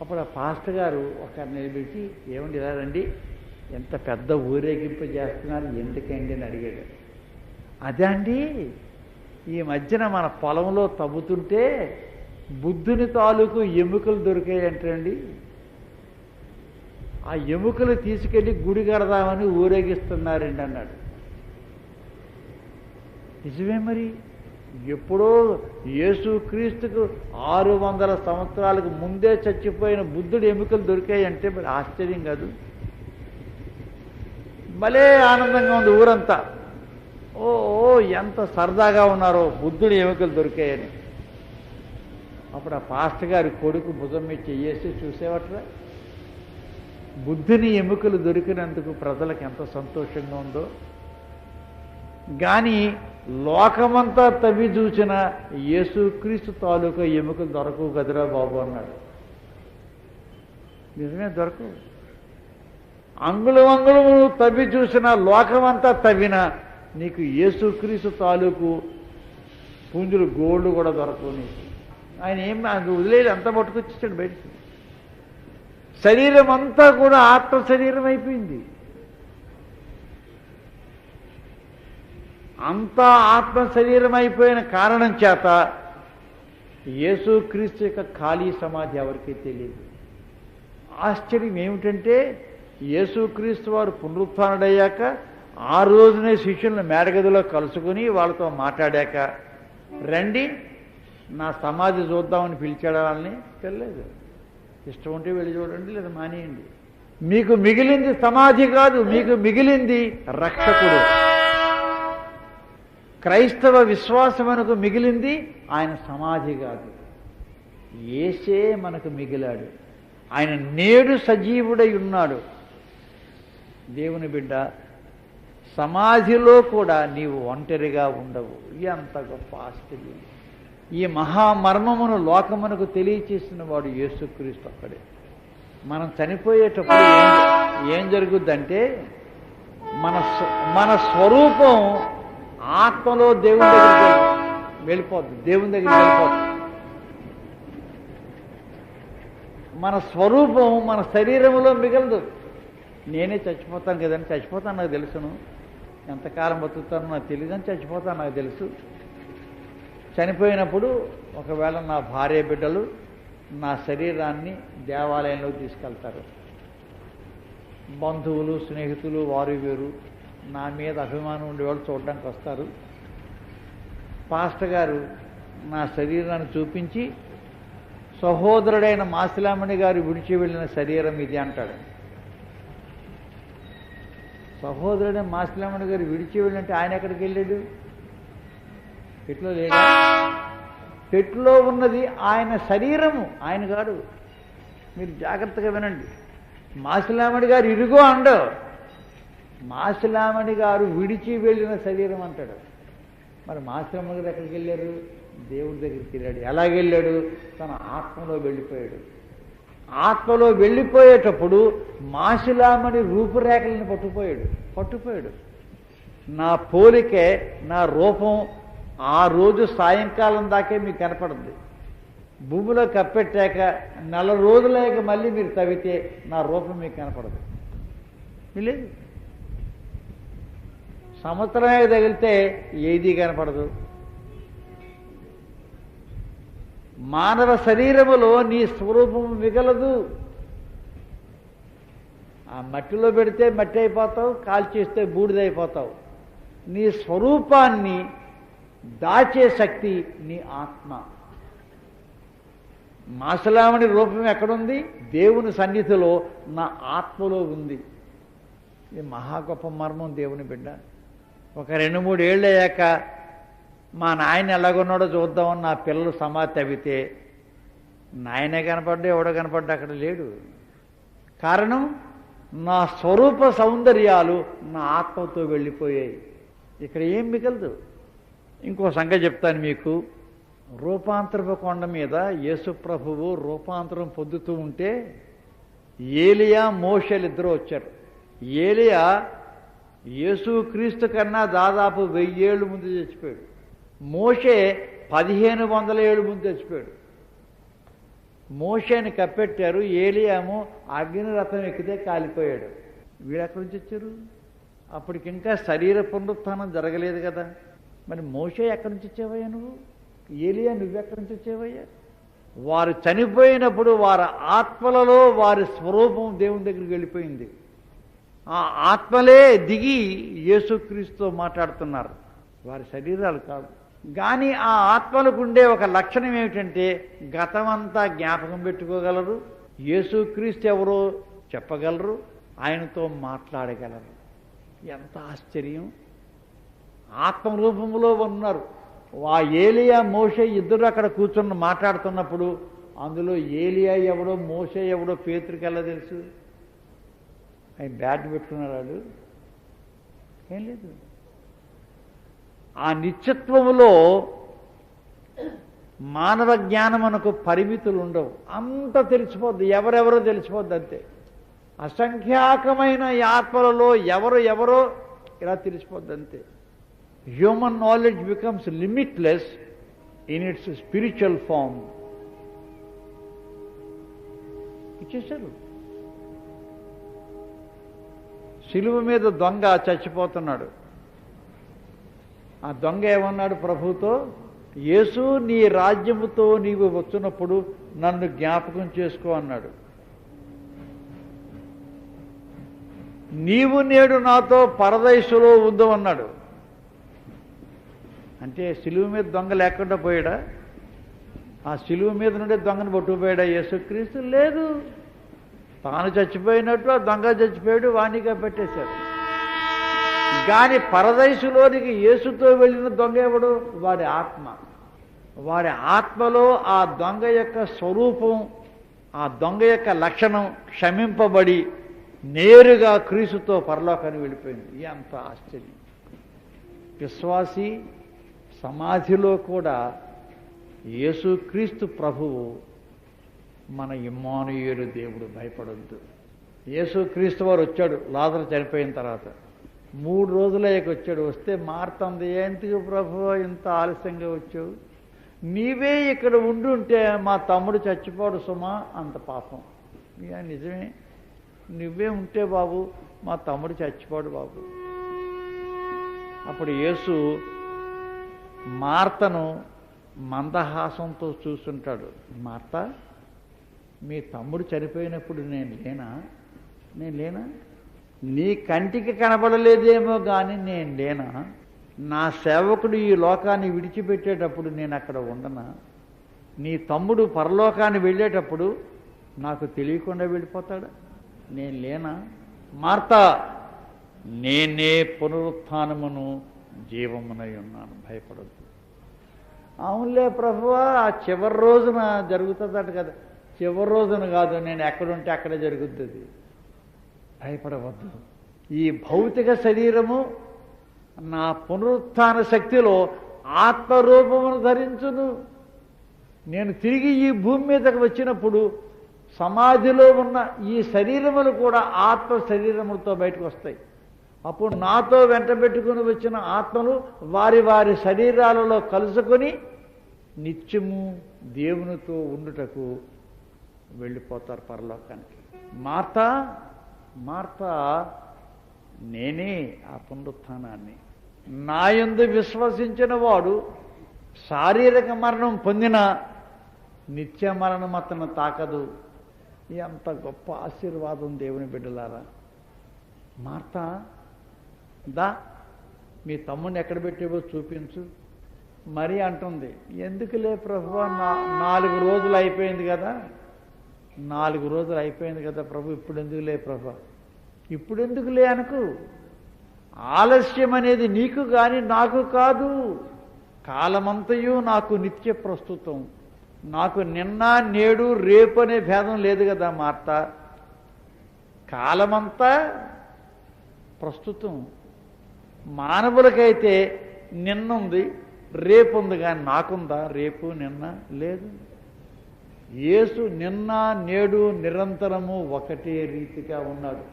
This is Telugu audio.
అప్పుడు ఆ పాస్టర్ గారు ఒకరిని నిలబెట్టి, ఏమండి ఇలా రండి, ఎంత పెద్ద ఊరేగింపు చేస్తున్నారు, ఎందుకండి అని అడిగాడు. అదే అండి, ఈ మధ్యన మన పొలంలో తవ్వుతుంటే బుద్ధుని తాలూకు ఎముకలు దొరికాయంటండి, ఆ ఎముకలు తీసుకెళ్ళి గుడి కడదామని ఊరేగిస్తున్నారండి అన్నాడు. నిజమే మరి, ఎప్పుడో యేసుక్రీస్తుకు 600 సంవత్సరాలకు ముందే చచ్చిపోయిన బుద్ధుడి ఎముకలు దొరికాయంటే మరి ఆశ్చర్యం కాదు? భలే ఆనందంగా ఉంది ఊరంతా. ఓ ఎంత సరదాగా ఉన్నారో, బుద్ధుడి ఎముకలు దొరికాయని. అప్పుడు ఆ పాస్టర్ గారి కొడుకు భుజం మీద చెయ్యేసి, చూసేవట్రా బుద్ధుని ఎముకలు దొరికినందుకు ప్రజలకు ఎంత సంతోషంగా ఉందో, కానీ లోకమంతా తవ్వి చూసిన యేసుక్రీస్తు తాలూకా ఎముకలు దొరకవు కదరా బాబు అన్నాడు. నిజమే, దొరకవు. అంగుళము తవ్వి చూసిన, లోకమంతా తవ్విన నీకు యేసుక్రీస్తు తాలూకు పుంజులు గోల్డ్ కూడా దొరకవు నీకు. ఆయన ఏం వదిలేదు, అంతా పట్టుకొచ్చేసాడు బయటికి. శరీరం అంతా కూడా ఆత్మ శరీరం అయిపోయింది. అంతా ఆత్మ శరీరం అయిపోయిన కారణం చేత యేసుక్రీస్తు యొక్క ఖాళీ సమాధి ఎవరికీ తెలియదు. ఆశ్చర్యం ఏమిటంటే, యేసుక్రీస్తు వారు పునరుత్థానుడయ్యాక ఆ రోజునే శిష్యులను మేడగదిలో కలుసుకుని వాళ్ళతో మాట్లాడాక, రండి నా సమాధి చూద్దామని పిలిచాడు. వాళ్ళని పిల్లలేదు. ఇష్టం ఉంటే వెళ్ళి చూడండి, లేదా మానేయండి. మీకు మిగిలింది సమాధి కాదు, మీకు మిగిలింది రక్షకుడు. క్రైస్తవ విశ్వాసమునకు మిగిలింది ఆయన సమాధి కాదు, యేసే మనకు మిగిలాడు. ఆయన నేడు సజీవుడై ఉన్నాడు. దేవుని బిడ్డ, సమాధిలో కూడా నీవు ఒంటరిగా ఉండవు. ఎంత గొప్ప ఆశ్చర్యం! ఈ మహామర్మమును లోకమునకు తెలియచేసిన వాడు యేసుక్రీస్తు ఒక్కడే. మనం చనిపోయేటప్పుడు ఏం జరుగుద్దంటే, మన స్వరూపం ఆత్మలో దేవుని దగ్గరికి వెళ్ళిపోద్ది. దేవుని దగ్గరికి వెళ్ళిపోద్ది. మన స్వరూపం మన శరీరంలో మిగలదు. నేనే చచ్చిపోతాను కదండి, చచ్చిపోతాను నాకు తెలుసును, ఎంతకాలం బతుకుతానో నాకు తెలియదు అని చచ్చిపోతాను నాకు తెలుసు. చనిపోయినప్పుడు ఒకవేళ నా భార్య బిడ్డలు నా శరీరాన్ని దేవాలయంలోకి తీసుకెళ్తారు. బంధువులు స్నేహితులు వారు వీరు నా మీద అభిమానం ఉండేవాళ్ళు చూడడానికి వస్తారు. పాస్టర్ గారు నా శరీరాన్ని చూపించి, సహోదరుడైన మాసిలామణి గారు విడిచి వెళ్ళిన శరీరం ఇది అంటాడు. సహోదరుడైన మాసిలామణి గారు విడిచి వెళ్ళినట్టే ఆయన ఎక్కడికి వెళ్ళాడు? పెట్టులో లేడా? పెట్టులో ఉన్నది ఆయన శరీరము, ఆయన కాడు. మీరు జాగ్రత్తగా వినండి. మాసిలామణి గారు ఇరుగో అండు, మాసిలామణి గారు విడిచి వెళ్ళిన శరీరం అంటాడు. మరి మాసిలామణి గారు ఎక్కడికి వెళ్ళారు? దేవుడి దగ్గరికి వెళ్ళాడు. ఎలాగెళ్ళాడు? తన ఆత్మలో వెళ్ళిపోయాడు. ఆత్మలో వెళ్ళిపోయేటప్పుడు మాసిలామణి రూపురేఖలను పట్టుపోయాడు. నా పోలికే, నా రూపం ఆ రోజు సాయంకాలం దాకే మీకు కనపడుతుంది. భూమిలో కప్పెట్టాక 4 రోజులైక మళ్ళీ మీరు తవ్వితే నా రూపం మీకు కనపడదు. లేదు, సంవత్సరమే తగిలితే ఏది కనపడదు. మానవ శరీరములో నీ స్వరూపం మిగలదు. ఆ మట్టిలో పెడితే మట్టి అయిపోతావు, కాల్చేస్తే బూడిదైపోతావు. నీ స్వరూపాన్ని దాచే శక్తి నీ ఆత్మ. మాసిలామణి రూపం ఎక్కడుంది? దేవుని సన్నిధిలో నా ఆత్మలో ఉంది. ఇది మహా గొప్ప మర్మం దేవుని బిడ్డ. ఒక 2-3 ఏళ్ళు అయ్యాక మా నాయన ఎలాగున్నాడో చూద్దామని నా పిల్లలు సమాధి తవ్వితే నాయనే కనపడ్డా, ఎవడో కనపడ్డా అక్కడ లేడు. కారణం, నా స్వరూప సౌందర్యాలు నా ఆత్మతో వెళ్ళిపోయాయి. ఇక్కడ ఏం మిగలదు. ఇంకో సంగతి చెప్తాను మీకు. రూపాంతరపు కొండ మీద యేసు ప్రభువు రూపాంతరం పొందుతూ ఉంటే ఏలియా మోషేలు ఇద్దరు వచ్చారు. ఏలియా యేసుక్రీస్తు కన్నా దాదాపు 1000 ఏళ్ళు ముందు చచ్చిపోయాడు. మోషే 1500 ఏళ్ళు ముందు చచ్చిపోయాడు. మోషేని కప్పెట్టారు, ఏలియాము అగ్నిరథం ఎక్కితే కాలిపోయాడు. వీడు ఎక్కడి నుంచి వచ్చారు? అప్పటికింకా శరీర పునరుత్థానం జరగలేదు కదా. మరి మోషే ఎక్కడి నుంచి వచ్చేవయ్యా నువ్వు? ఏలియా నువ్వెక్కడి నుంచి వచ్చేవయ్యా? వారు చనిపోయినప్పుడు వారి ఆత్మలలో వారి స్వరూపం దేవుని దగ్గరికి వెళ్ళిపోయింది. ఆ ఆత్మలే దిగి యేసుక్రీస్తుతో మాట్లాడుతున్నారు, వారి శరీరాలు కాదు. కానీ ఆ ఆత్మలకు ఉండే ఒక లక్షణం ఏమిటంటే గతమంతా జ్ఞాపకం పెట్టుకోగలరు, యేసుక్రీస్తు ఎవరో చెప్పగలరు, ఆయనతో మాట్లాడగలరు. ఎంత ఆశ్చర్యం! ఆత్మరూపంలో ఉన్నారు. ఆ ఏలియా మోషే ఇద్దరు అక్కడ కూర్చొని మాట్లాడుతున్నప్పుడు అందులో ఏలియా ఎవడో మోషే ఎవడో పేతురికి ఎలా తెలుసు? ఆయన బ్యాట్ పెట్టుకున్నారు, వాళ్ళు ఏం లేదు. ఆ నిత్యత్వములో మానవ జ్ఞానమునకు పరిమితులు ఉండవు, అంత తెలిసిపోద్ది, ఎవరెవరో తెలిసిపోద్ది అంతే. అసంఖ్యాకమైన ఆత్మలలో ఎవరో ఇలా తెలిసిపోద్ది అంతే. Human knowledge becomes limitless in its spiritual form. ఇచ్చేశారు. శిలువ మీద దొంగ చచ్చిపోతున్నాడు. ఆ దొంగ ఏమన్నాడు ప్రభువుతో? యేసు, నీ రాజ్యముతో నీవు వచ్చినప్పుడు నన్ను జ్ఞాపకం చేసుకో అన్నాడు. నీవు నేడు నాతో పరదైసులో ఉందో అన్నాడు. అంటే శిలువ మీద దొంగ లేకుండా పోయాడా? ఆ శిలువ మీద నుండే దొంగను పట్టుకుపోయాడా యేసుక్రీస్తు? లేదు. తాను చచ్చిపోయినట్టు ఆ దొంగ చచ్చిపోయాడు, వాణిగా పెట్టేశాడు. కానీ పరదైసులోనికి యేసుతో వెళ్ళిన దొంగ ఎవడు? వాడి ఆత్మ. వాడి ఆత్మలో ఆ దొంగ యొక్క స్వరూపం, ఆ దొంగ యొక్క లక్షణం క్షమింపబడి నేరుగా క్రీస్తుతో పరలోకానికి వెళ్ళిపోయింది. ఎంత ఆశ్చర్యం! విశ్వాసి సమాధిలో కూడా యేసుక్రీస్తు ప్రభువు మన ఇమ్మానుయేలు దేవుడు. భయపడొద్దు. యేసుక్రీస్తు వారు వచ్చాడు లాజరు చనిపోయిన తర్వాత. 3 రోజులయ్యాక వచ్చాడు. వస్తే మార్తంది, ఎందుకు ప్రభువా ఇంత ఆలస్యంగా వచ్చావు? నీవే ఇక్కడ ఉండుంటే మా తమ్ముడు చచ్చిపోడు సుమా. అంత పాపం. ఇక నిజమే, నువ్వే ఉంటే బాబు మా తమ్ముడు చచ్చిపోడు బాబు. అప్పుడు యేసు మార్తను మందహాసంతో చూస్తుంటాడు. మార్త, మీ తమ్ముడు చనిపోయినప్పుడు నేను లేనా? నీ కంటికి కనబడలేదేమో కానీ నేను లేనా? నా సేవకుడు ఈ లోకాన్ని విడిచిపెట్టేటప్పుడు నేను అక్కడ ఉండనా? నీ తమ్ముడు పరలోకాన్ని వెళ్ళేటప్పుడు నాకు తెలియకుండా వెళ్ళిపోతాడా? నేను లేనా? మార్త, నేనే పునరుత్థానమును జీవమునై ఉన్నాను, భయపడద్దు. అవునులే ప్రభువా, ఆ చివరి రోజున జరుగుతుందట కదా. చివరి రోజున కాదు, నేను ఎక్కడుంటే అక్కడే జరుగుతుంది. భయపడవద్దు. ఈ భౌతిక శరీరము నా పునరుత్థాన శక్తిలో ఆత్మరూపమును ధరించును. నేను తిరిగి ఈ భూమి మీదకి వచ్చినప్పుడు సమాధిలో ఉన్న ఈ శరీరములు కూడా ఆత్మ శరీరములతో బయటకు వస్తాయి. అప్పుడు నాతో వెంట పెట్టుకుని వచ్చిన ఆత్మలు వారి వారి శరీరాలలో కలుసుకొని నిత్యము దేవునితో ఉండుటకు వెళ్ళిపోతారు పరలోకానికి. మార్త, నేనే ఆ పునరుత్థానాన్ని. నా యందు విశ్వసించిన వాడు శారీరక మరణం పొందిన నిత్య మరణం అతను తాకదు. ఎంత గొప్ప ఆశీర్వాదం దేవుని బిడ్డలారా. మార్త, దా మీ తమ్ముడిని ఎక్కడ పెట్టేవో చూపించు. మరి అంటుంది, ఎందుకులే ప్రభువా, 4 రోజులు అయిపోయింది కదా. 4 రోజులు అయిపోయింది కదా ప్రభు, ఇప్పుడు ఎందుకులే ప్రభు? ఇప్పుడు ఎందుకులే అనకు. ఆలస్యం అనేది నీకు కానీ నాకు కాదు. కాలమంతయు నాకు నిత్య ప్రస్తుతం. నాకు నిన్న నేడు రేపు అనే భేదం లేదు కదా మార్త. కాలమంతా ప్రస్తుతం. మానవులకైతే నిన్నుంది, రేపు ఉంది, కానీ నాకుందా రేపు నిన్న? లేదు. యేసు నిన్న నేడు నిరంతరము ఒకటే రీతిగా ఉన్నాడు.